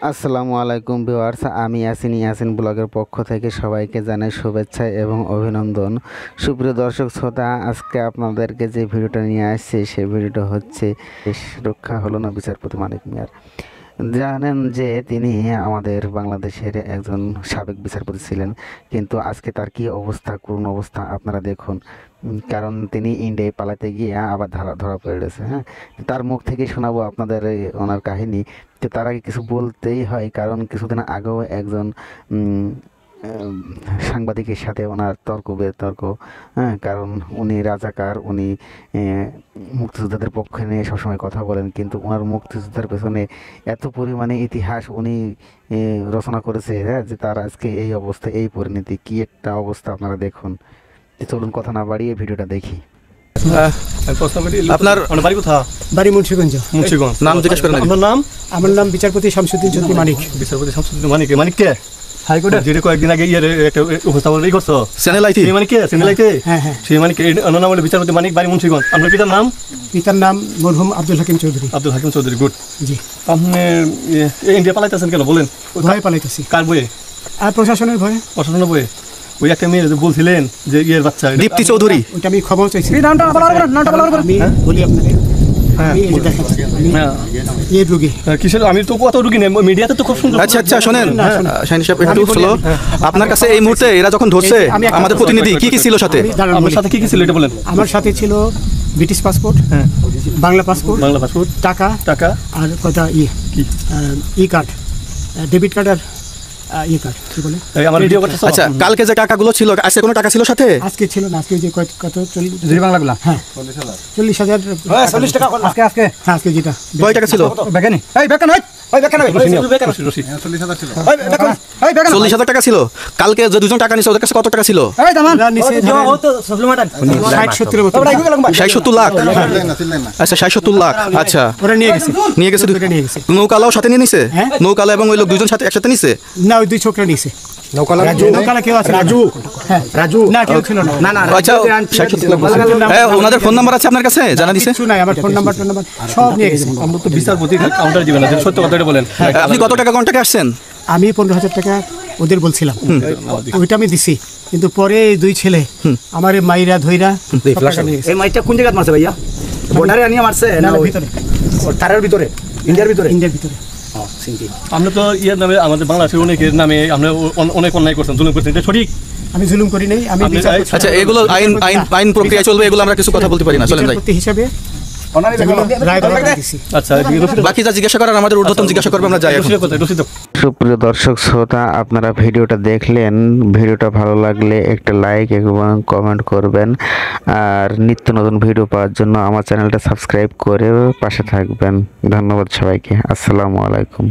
আসসালামু আলাইকুম ভিউয়ার্স, আমি ইয়াসিন ব্লগের পক্ষ থেকে সবাইকে জানাই শুভেচ্ছা এবং অভিনন্দন। সুপ্রিয় দর্শক শ্রোতা, আজকে আপনাদেরকে যে ভিডিওটা নিয়ে আসছে সেই ভিডিওটা হচ্ছে দেশ রক্ষা হলো না বিচারপতি মানিক মিয়ার। জানেন যে তিনি আমাদের বাংলাদেশের একজন সাবেক বিচারপতি ছিলেন, কিন্তু আজকে তার কি অবস্থা, করুণ অবস্থা আপনারা দেখুন। কারণ তিনি ইন্ডিয়ায় পালাতে গিয়ে আবার ধরা পড়েছে। হ্যাঁ, তার মুখ থেকে শোনাবো আপনাদের ওনার কাহিনী। তো তার আগে কিছু বলতেই হয়, কারণ কিছুদিন আগেও একজন সাংবাদিকের সাথে ওনার বিতর্ক। হ্যাঁ, কারণ উনি রাজাকার, উনি মুক্তিযোদ্ধাদের পক্ষে নিয়ে সবসময় কথা বলেন, কিন্তু ওনার মুক্তিযোদ্ধার পেছনে এত পরিমাণে ইতিহাস উনি রচনা করেছে, হ্যাঁ, যে তার আজকে এই অবস্থা, এই পরিণতি, কি একটা অবস্থা আপনারা দেখুন। চলুন কথা না বাড়িয়ে ভিডিওটা দেখি। আপনার বাড়ি কোথায়? বাড়ি মুন্সিগঞ্জ। নাম জিজ্ঞেস করেন। আমার নাম বিচারপতি শামসুদ্দিন চৌধুরী মানিক। বিচারপতি শামসুদ্দিন মানিক কে? হাইকোর্টের যেটা কয়েকদিন আগে একটা উপস্থাপন করছো চ্যানেল আইতে, সেই মানিক কে? চ্যানেল আইতে, হ্যাঁ, সেই মানিক নাম হলো বিচারপতি মানিক, বাড়ি মুন্সিগঞ্জ। আপনার পিতার নাম? পিতার নাম মরহুম আব্দুল হাকিম চৌধুরী। গুড। জি, আপনি ইন্ডিয়া পালাইতেছেন কেন বলেন? ভয়ে পালাইতেছি। কার বয়ে? আর প্রশাসনের ভয়ে। প্রশাসনের বয়ে? ওই একটা মেয়ে বলছিলেন যে ইয়ের বাচ্চা দীপ্তি চৌধুরী, ওইটা আমি খবর চাইছি। নামটা বলি আপনাকে। আমি তো কত রুগী নেই, মিডিয়াতে তো খুব সুন্দর। আচ্ছা শোনেন, আপনার কাছে এই মুহূর্তে এরা যখন ধরছে আমাদের প্রতিনিধি, কি ছিল সাথে? আপনার সাথে কি ছিল এটা বলেন। আমার সাথে ছিল ব্রিটিশ পাসপোর্ট, বাংলা পাসপোর্ট, টাকা আর কথা ই কার্ড, ডেবিট কার্ড আর আচ্ছা, কালকে যে টাকাগুলো ছিল, আজকে কোনো টাকা ছিল সাথে? আজকে ছিল না, আজকে যে কত 40 বাংলাগুলো, হ্যাঁ 40,000 টাকা আজকে হ্যাঁ, আজকে যেটা কয় টাকা ছিল? 40,000 টাকা ছিল। কালকে যে দুজন টাকা নিছে ওদের কাছে কত টাকা ছিল? 60-70 লাখ। আচ্ছা 60-70 লাখ। আচ্ছা, ওরা নিয়ে গেছে। নৌকালাও সাথে নিয়ে নিছে? নৌকালা এবং ওই লোক দুজন সাথে একসাথে নিছে? না, ওই দুই ছোকরা নিছে। নৌকালা কেউ আছে? রাজু না, কেউ ছিল না। আচ্ছা, 60-70 লাখ। ওনাদের ফোন নাম্বার আছে আপনার কাছে? জানা দিছে? কিছু নাই, আমার ফোন নাম্বার সব নিয়ে গেছে। আমরা তো বিচারপতি কাউন্টার দিবেন না, সত্য কথাটা বলেন। আপনি কত টাকা কন্টাক্টে আসছেন? আমি 15,000 টাকা ওদের বলছিলাম, ওইটা আমি দিছি, কিন্তু পরে দুই ছেলে আমার মাইরা ধইরা। এই মাইটা কোন জায়গায় মারছে ভাইয়া? বর্ডারে আনিয়ে মারছে না ভিতরে? তারের ভিতরে, ইন্ডিয়ার ভিতরে। আমরা তো ইয়ের নামে, আমাদের বাংলাদেশের অনেকের নামে আমরা অনেক অন্যায় করছেন, জুলুম করছেন, এটা সঠিক? আমি জুলুম করি নাই। আচ্ছা, এগুলো আইন প্রক্রিয়া চলবে, এগুলো আমরা কিছু কথা বলতে পারি না, চলেন যাই। হিসাবে আচ্ছা, বাকি যা জিজ্ঞাসা করার আমাদের ঊর্ধ্বতন জিজ্ঞাসা করবে, আমরা যাই। সুপ্রিয় দর্শক শ্রোতা, আপনারা ভিডিওটা দেখলেন। ভিডিওটা ভালো লাগলে একটা লাইক এবং কমেন্ট করবেন, আর নিত্য নতুন ভিডিও পাওয়ার জন্য আমার চ্যানেলটা সাবস্ক্রাইব করে পাশে থাকবেন। ধন্যবাদ সবাইকে। আসসালামু আলাইকুম।